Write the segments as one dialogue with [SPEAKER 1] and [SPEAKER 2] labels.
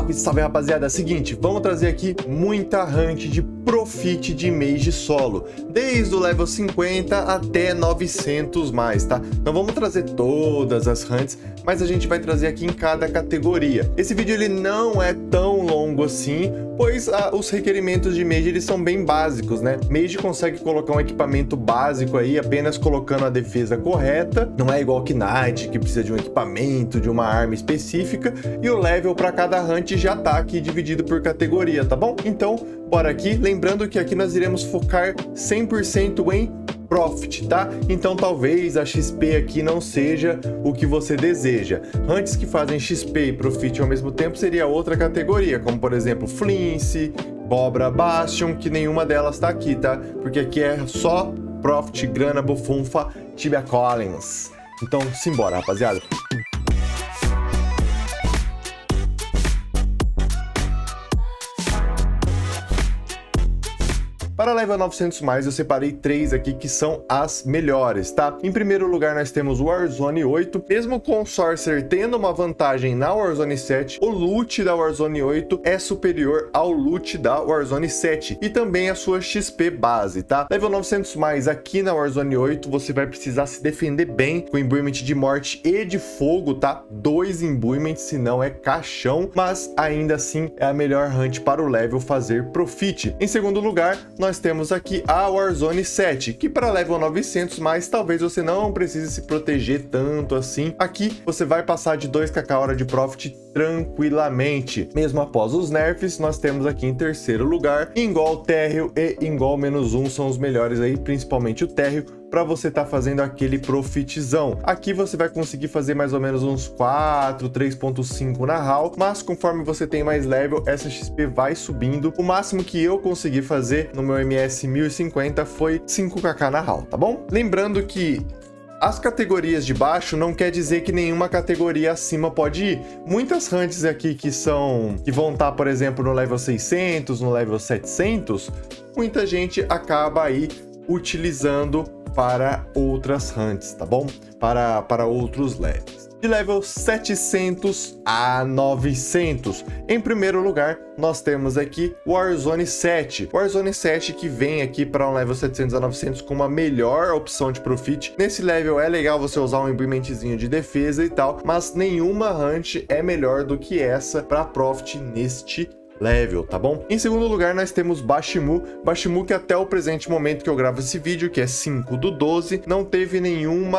[SPEAKER 1] Salve, salve rapaziada, seguinte, vamos trazer aqui muita hunt de Profit de Mage solo, desde o level 50 até 900 mais, tá? Não vamos trazer todas as hunts, mas a gente vai trazer aqui em cada categoria. Esse vídeo ele não é tão longo assim, pois os requerimentos de Mage eles são bem básicos, né? Mage consegue colocar um equipamento básico aí apenas colocando a defesa correta, não é igual que Knight, que precisa de um equipamento, de uma arma específica, e o level para cada hunt já tá aqui dividido por categoria, tá bom? Então, bora aqui, lembrando que aqui nós iremos focar 100% em Profit, tá? Então talvez a XP aqui não seja o que você deseja. Hunts que fazem XP e Profit ao mesmo tempo seria outra categoria, como por exemplo Flince, Cobra, Bastion, que nenhuma delas tá aqui, tá? Porque aqui é só Profit, Grana, Bufunfa, Tibia Collins. Então simbora, rapaziada. Para level 900 mais, eu separei 3 aqui que são as melhores, tá? Em primeiro lugar, nós temos o Warzone 8. Mesmo com o Sorcerer tendo uma vantagem na Warzone 7, o loot da Warzone 8 é superior ao loot da Warzone 7 e também a sua XP base, tá? Level 900 mais aqui na Warzone 8, você vai precisar se defender bem com Imbuement de morte e de fogo, tá? 2 Imbuements, senão é caixão, mas ainda assim é a melhor hunt para o level fazer Profit. Em segundo lugar, nós temos aqui a Warzone 7, que para level 900 mais, talvez você não precise se proteger tanto assim. Aqui você vai passar de 2kk hora de Profit tranquilamente. Mesmo após os nerfs, nós temos aqui em terceiro lugar Ingol, Térreo e Ingol -1 são os melhores aí, principalmente o Térreo, para você tá fazendo aquele profitzão. Aqui você vai conseguir fazer mais ou menos uns 4, 3.5 na HAL, mas conforme você tem mais level, essa XP vai subindo. O máximo que eu consegui fazer no meu MS 1050 foi 5kk na HAL, tá bom? Lembrando que as categorias de baixo não quer dizer que nenhuma categoria acima pode ir. Muitas hunts aqui que vão estar, por exemplo, no level 600, no level 700, muita gente acaba aí utilizando para outras hunts, tá bom? Para outros levels. De level 700 a 900. Em primeiro lugar, nós temos aqui o Warzone 7. Warzone 7 que vem aqui para um level 700 a 900 com uma melhor opção de Profit. Nesse level é legal você usar um imbuementzinho de defesa e tal, mas nenhuma hunt é melhor do que essa para Profit neste level, tá bom? Em segundo lugar, nós temos Bashimu. Bashimu que até o presente momento que eu gravo esse vídeo, que é 5/12, não teve nenhum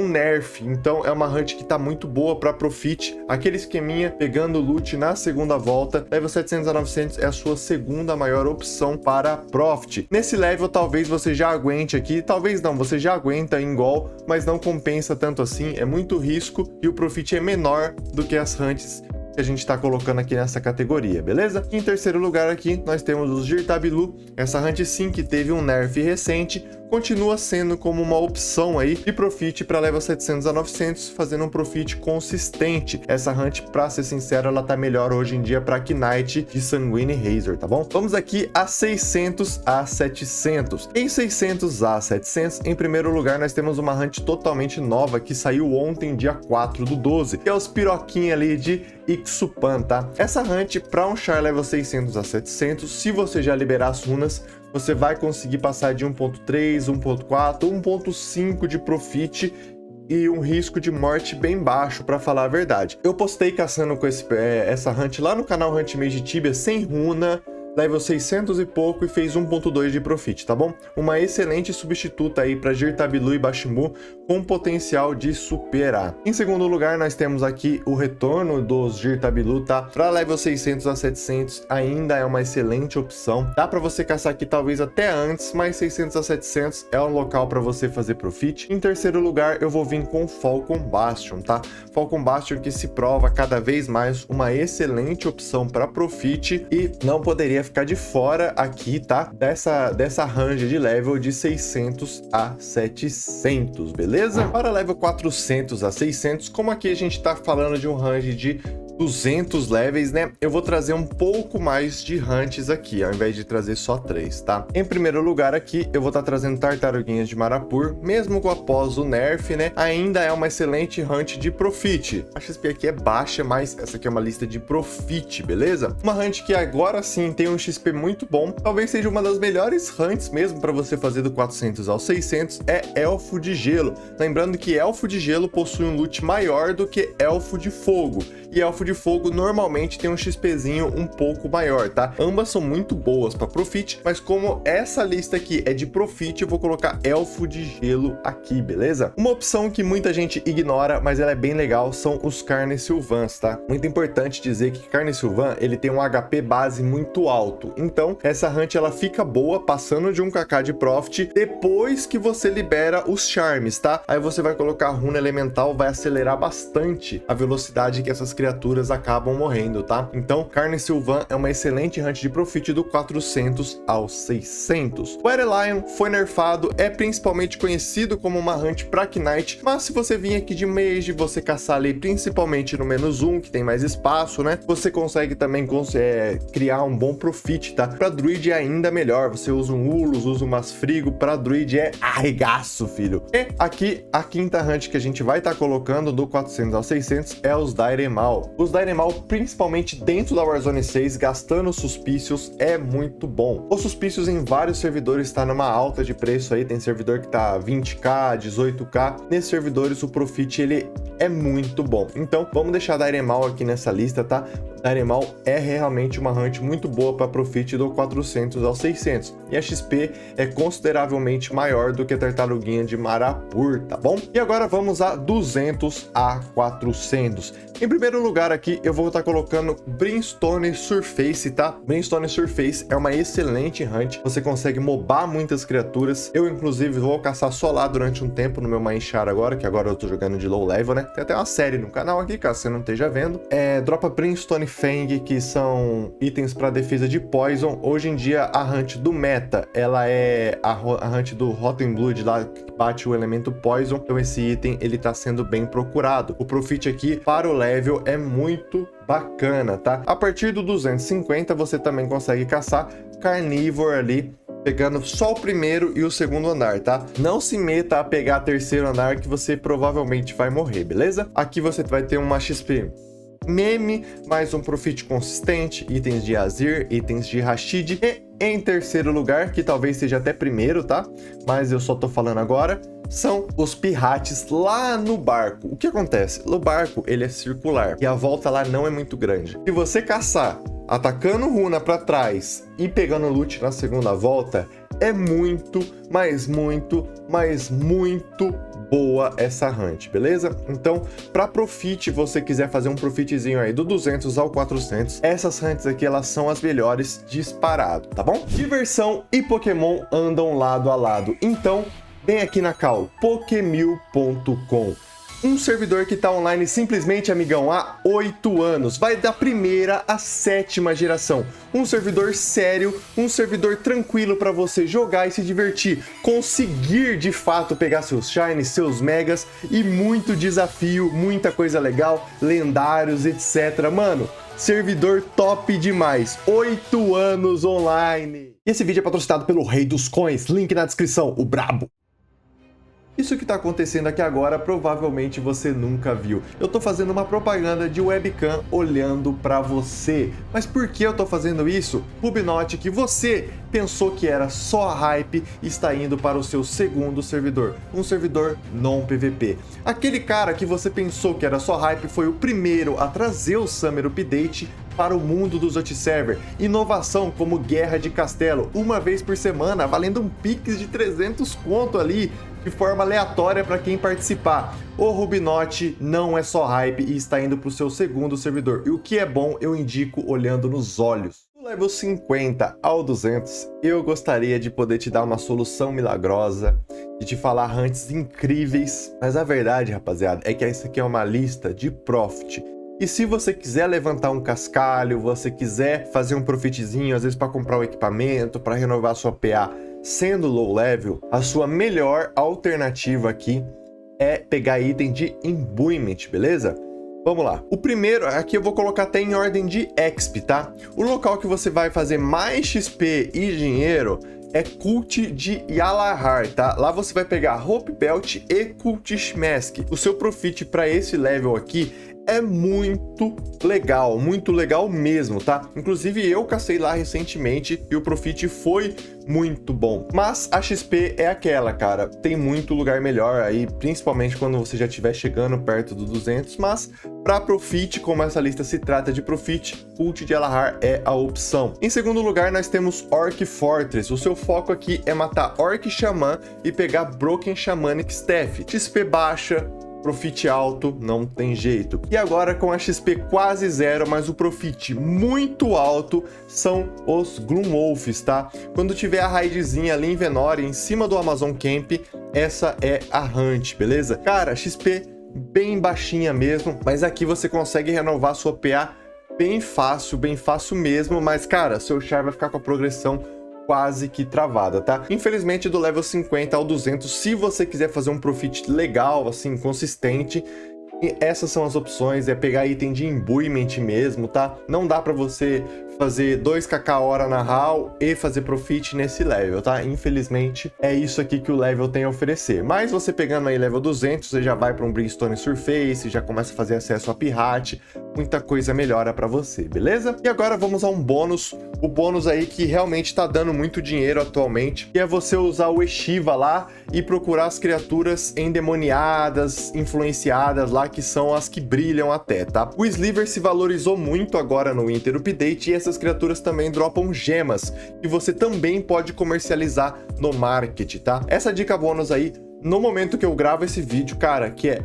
[SPEAKER 1] nerf. Então é uma hunt que tá muito boa para Profit. Aquele esqueminha pegando loot na segunda volta. Level 700 a 900 é a sua segunda maior opção para Profit. Nesse level talvez você já aguente aqui, talvez não, você já aguenta em Gol, mas não compensa tanto assim, é muito risco e o Profit é menor do que as hunts que a gente está colocando aqui nessa categoria, beleza? Em terceiro lugar aqui, nós temos os Jirtabilu, essa hunt sim que teve um nerf recente, continua sendo como uma opção aí de Profit para level 700 a 900, fazendo um Profit consistente. Essa hunt, pra ser sincero, ela tá melhor hoje em dia para Knight de Sanguine Razor, tá bom? Vamos aqui a 600 a 700. Em 600 a 700, em primeiro lugar, nós temos uma hunt totalmente nova que saiu ontem, dia 4/12, que é os piroquinha ali de Ixupan, tá? Essa hunt, para um char level 600 a 700, se você já liberar as runas, você vai conseguir passar de 1.3, 1.4, 1.5 de Profit e um risco de morte bem baixo, para falar a verdade. Eu postei caçando com essa hunt lá no canal Hunt Mage Tibia sem runa, level 600 e pouco, e fez 1.2 de Profit, tá bom? Uma excelente substituta aí para Jirtabilu e Bashimu, com potencial de superar. Em segundo lugar, nós temos aqui o retorno dos Jirtabilu, tá? Para level 600 a 700 ainda é uma excelente opção. Dá para você caçar aqui talvez até antes, mas 600 a 700 é um local para você fazer Profit. Em terceiro lugar, eu vou vir com Falcon Bastion, tá? Falcon Bastion que se prova cada vez mais uma excelente opção para Profit e não poderia ficar de fora aqui, tá? Dessa range de level de 600 a 700, beleza? Para level 400 a 600, como aqui a gente tá falando de um range de 200 levels, né? Eu vou trazer um pouco mais de hunts aqui, ao invés de trazer só 3, tá? Em primeiro lugar aqui, eu vou estar trazendo tartaruguinhas de Marapur, mesmo após o nerf, né? Ainda é uma excelente hunt de Profit. A XP aqui é baixa, mas essa aqui é uma lista de Profit, beleza? Uma hunt que agora sim tem um XP muito bom, talvez seja uma das melhores hunts mesmo para você fazer do 400 ao 600, é Elfo de Gelo. Lembrando que Elfo de Gelo possui um loot maior do que Elfo de Fogo, e Elfo de Fogo normalmente tem um XPzinho um pouco maior, tá? Ambas são muito boas para Profit, mas como essa lista aqui é de Profit, eu vou colocar Elfo de Gelo aqui, beleza? Uma opção que muita gente ignora, mas ela é bem legal, são os Carne Sylvans, tá? Muito importante dizer que Carne Sylvan, ele tem um HP base muito alto, então essa hunt ela fica boa passando de 1kk de Profit depois que você libera os Charms, tá? Aí você vai colocar a runa elemental, vai acelerar bastante a velocidade que essas criaturas acabam morrendo, tá? Então, Carne Sylvan é uma excelente hunt de Profit do 400 ao 600. O Aerelion foi nerfado, é principalmente conhecido como uma hunt pra Knight, mas se você vir aqui de Mage, você caçar ali principalmente no -1, que tem mais espaço, né? Você consegue também criar um bom Profit, tá? Pra Druid é ainda melhor, você usa um Ulos, usa umas Frigo, pra Druid é arregaço, filho. E aqui, a quinta hunt que a gente vai estar colocando do 400 ao 600 é os Dairemal. Os Dairemal, principalmente dentro da Warzone 6, gastando Suspícios, é muito bom. Os Suspícios em vários servidores está numa alta de preço aí, tem servidor que tá 20k, 18k. Nesses servidores o Profit ele é muito bom. Então vamos deixar Dairemal aqui nessa lista, tá? Dairemal é realmente uma hunt muito boa para Profit do 400 ao 600. E a XP é consideravelmente maior do que a tartaruguinha de Marapur, tá bom? E agora vamos a 200 a 400. Em primeiro lugar aqui, eu vou estar colocando Brimstone Surface, tá? Brimstone Surface é uma excelente hunt. Você consegue mobar muitas criaturas. Eu, inclusive, vou caçar só lá durante um tempo no meu Mindshare agora, que agora eu tô jogando de low level, né? Tem até uma série no canal aqui, caso você não esteja vendo. Dropa Brimstone Fang, que são itens para defesa de Poison. Hoje em dia, a hunt do meta, ela é a hunt do Rotten Blood lá, que bate o elemento Poison. Então esse item, ele tá sendo bem procurado. O Profit aqui, para o level, é muito bacana, tá? A partir do 250, você também consegue caçar Carnivore ali, pegando só o primeiro e o segundo andar, tá? Não se meta a pegar terceiro andar, que você provavelmente vai morrer, beleza? Aqui você vai ter uma XP meme, mais um Profit consistente, itens de Azir, itens de Rashid, e em terceiro lugar, que talvez seja até primeiro, tá? Mas eu só tô falando agora, são os Pirates lá no barco. O que acontece? No barco, ele é circular, e a volta lá não é muito grande. Se você caçar atacando runa para trás e pegando loot na segunda volta, é muito, mas muito, mas muito boa essa hunt, beleza? Então, para Profit, você quiser fazer um Profitzinho aí do 200 ao 400, essas hunts aqui, elas são as melhores disparado, tá bom? Diversão e Pokémon andam lado a lado, então vem aqui na cal, Pokemil.com. Um servidor que tá online simplesmente, amigão, há 8 anos. Vai da primeira à 7ª geração. Um servidor sério, um servidor tranquilo para você jogar e se divertir. Conseguir, de fato, pegar seus shines, seus megas e muito desafio, muita coisa legal, lendários, etc. Mano, servidor top demais. 8 anos online. E esse vídeo é patrocinado pelo Rei dos Coins. Link na descrição, o brabo. Isso que tá acontecendo aqui agora, provavelmente você nunca viu. Eu tô fazendo uma propaganda de webcam olhando pra você. Mas por que eu tô fazendo isso? Rubinote, que você pensou que era só hype, está indo para o seu segundo servidor. Um servidor non-PVP. Aquele cara que você pensou que era só hype foi o primeiro a trazer o Summer Update para o mundo dos OutServer. Inovação como Guerra de Castelo, uma vez por semana, valendo um Pix de 300 conto ali, de forma aleatória para quem participar. O Rubinote não é só hype e está indo para o seu segundo servidor. E o que é bom, eu indico olhando nos olhos. Do level 50 ao 200, eu gostaria de poder te dar uma solução milagrosa, de te falar hunts incríveis, mas a verdade, rapaziada, é que essa aqui é uma lista de Profit. E se você quiser levantar um cascalho, você quiser fazer um profitzinho, às vezes para comprar um equipamento, para renovar sua PA, sendo low level, a sua melhor alternativa aqui é pegar item de Imbuement, beleza? Vamos lá. O primeiro, aqui eu vou colocar até em ordem de exp, tá? O local que você vai fazer mais XP e dinheiro é Cult de Yalahar, tá? Lá você vai pegar Hope Belt e Cultish Mask. O seu profit para esse level aqui é muito legal mesmo, tá? Inclusive eu cacei lá recentemente e o profit foi muito bom. Mas a XP é aquela, cara, tem muito lugar melhor aí, principalmente quando você já estiver chegando perto do 200, mas para profit, como essa lista se trata de profit, Cult de Yalahar é a opção. Em segundo lugar, nós temos Orc Fortress. O seu foco aqui é matar Orc Xamã e pegar Broken Shamanic Staff. XP baixa, profit alto, não tem jeito. E agora com a XP quase zero, mas o profit muito alto, são os Gloomwolves, tá? Quando tiver a raidzinha ali em Venori, em cima do Amazon Camp, essa é a Hunt, beleza? Cara, XP bem baixinha mesmo, mas aqui você consegue renovar sua PA bem fácil mesmo, mas cara, seu char vai ficar com a progressão quase que travada, tá? Infelizmente, do level 50 ao 200, se você quiser fazer um profit legal, assim, consistente, essas são as opções, é pegar item de imbuement mesmo, tá? Não dá pra você fazer 2kk hora na HAL e fazer profit nesse level, tá? Infelizmente, é isso aqui que o level tem a oferecer. Mas você pegando aí level 200, você já vai para um Brimstone Surface, já começa a fazer acesso a Pirate, muita coisa melhora para você, beleza? E agora vamos a um bônus, o bônus aí que realmente tá dando muito dinheiro atualmente, que é você usar o Eshiva lá e procurar as criaturas endemoniadas, influenciadas lá, que são as que brilham até, tá? O Sliver se valorizou muito agora no Winter Update e essas criaturas também dropam gemas, que você também pode comercializar no market, tá? Essa dica bônus aí, no momento que eu gravo esse vídeo, cara, que é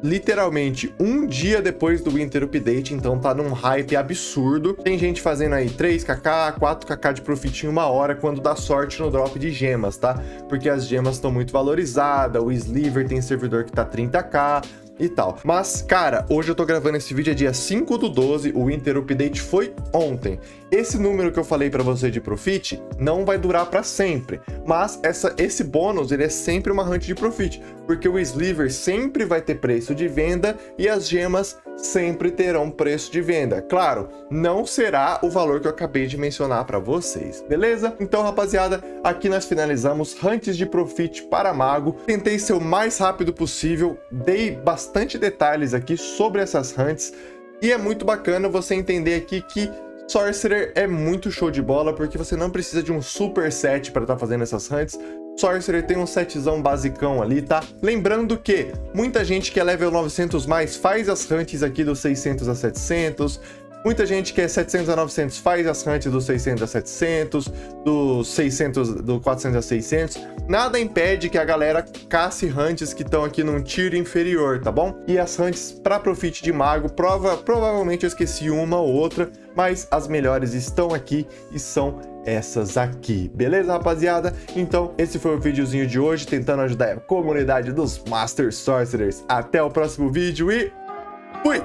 [SPEAKER 1] literalmente um dia depois do Winter Update, então tá num hype absurdo. Tem gente fazendo aí 3kk, 4kk de profit em 1 hora quando dá sorte no drop de gemas, tá? Porque as gemas estão muito valorizadas, o Sliver tem servidor que tá 30k e tal. Mas, cara, hoje eu tô gravando esse vídeo, é dia 5/12, o Winter Update foi ontem. Esse número que eu falei pra você de profit não vai durar pra sempre, mas esse bônus, ele é sempre uma hunt de profit, porque o Sliver sempre vai ter preço de venda e as gemas sempre terão preço de venda. Claro, não será o valor que eu acabei de mencionar para vocês, beleza? Então, rapaziada, aqui nós finalizamos hunts de profit para mago. Tentei ser o mais rápido possível, dei bastante detalhes aqui sobre essas hunts e é muito bacana você entender aqui que Sorcerer é muito show de bola, porque você não precisa de um super set para estar fazendo essas hunts. Sorcerer tem um setzão basicão ali, tá? Lembrando que muita gente que é level 900 mais faz as hunts aqui dos 600 a 700. Muita gente que é 700 a 900 faz as hunts dos 600 a 700, dos 600, do 400 a 600. Nada impede que a galera casse hunts que estão aqui num tier inferior, tá bom? E as hunts para profit de mago, provavelmente eu esqueci uma ou outra, mas as melhores estão aqui e são essas aqui, beleza, rapaziada? Então, esse foi o videozinho de hoje, tentando ajudar a comunidade dos Master Sorcerers. Até o próximo vídeo e fui!